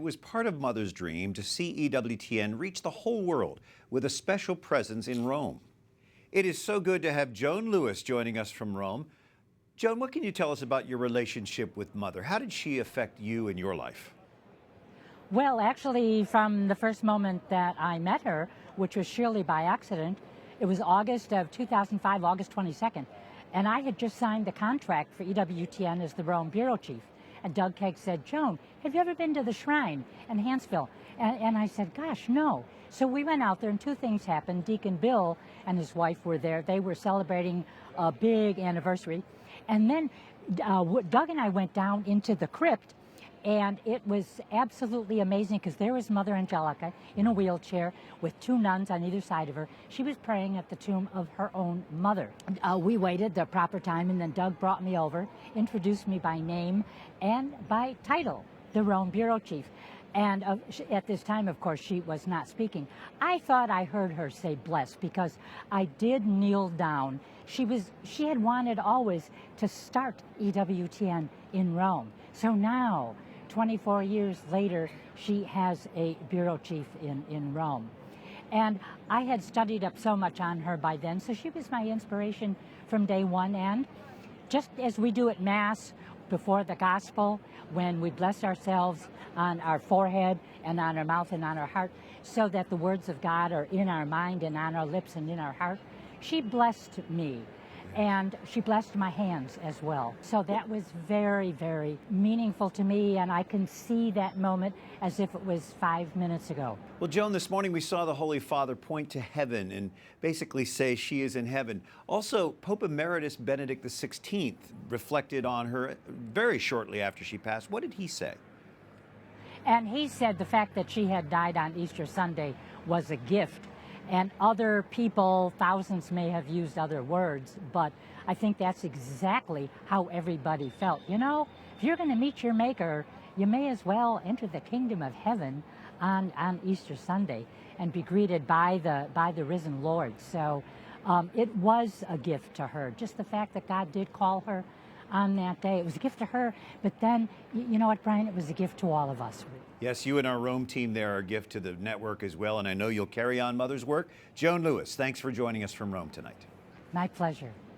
was part of Mother's dream to see EWTN reach the whole world with a special presence in Rome. It is so good to have Joan Lewis joining us from Rome. Joan, what can you tell us about your relationship with Mother? How did she affect you in your life? Well, actually, from the first moment that I met her, which was surely by accident, it was August of 2005, August 22nd, and I had just signed the contract for EWTN as the Rome bureau chief. And Doug Kegg said, "Joan, have you ever been to the shrine in Hansville?" And I said, "Gosh, no." So we went out there, and two things happened. Deacon Bill and his wife were there. They were celebrating a big anniversary. And then Doug and I went down into the crypt, and it was absolutely amazing because there was Mother Angelica in a wheelchair with two nuns on either side of her. She was praying at the tomb of her own mother. We waited the proper time, and then Doug brought me over, introduced me by name and by title, the Rome bureau chief. And at this time, of course, she was not speaking. I thought I heard her say bless because I did kneel down. She had wanted always to start EWTN in Rome. So now, 24 years later, she has a bureau chief in Rome. And I had studied up so much on her by then, so she was my inspiration from day one. And just as we do at Mass before the gospel, when we bless ourselves on our forehead and on our mouth and on our heart, so that the words of God are in our mind and on our lips and in our heart, she blessed me. And she blessed my hands as well. So that was very, very meaningful to me, and I can see that moment as if it was 5 minutes ago. Well, Joan, this morning we saw the Holy Father point to heaven and basically say she is in heaven. Also, Pope Emeritus Benedict XVI reflected on her very shortly after she passed. What did he say? And he said the fact that she had died on Easter Sunday was a gift. And other people, thousands may have used other words, but I think that's exactly how everybody felt. You know, if you're going to meet your Maker, you may as well enter the kingdom of heaven on Easter Sunday and be greeted by the risen Lord. So it was a gift to her, just the fact that God did call her on that day. It was a gift to her, but then, you know what, Brian, it was a gift to all of us. Yes, you and our Rome team there are a gift to the network as well, and I know you'll carry on Mother's work. Joan Lewis, thanks for joining us from Rome tonight. My pleasure.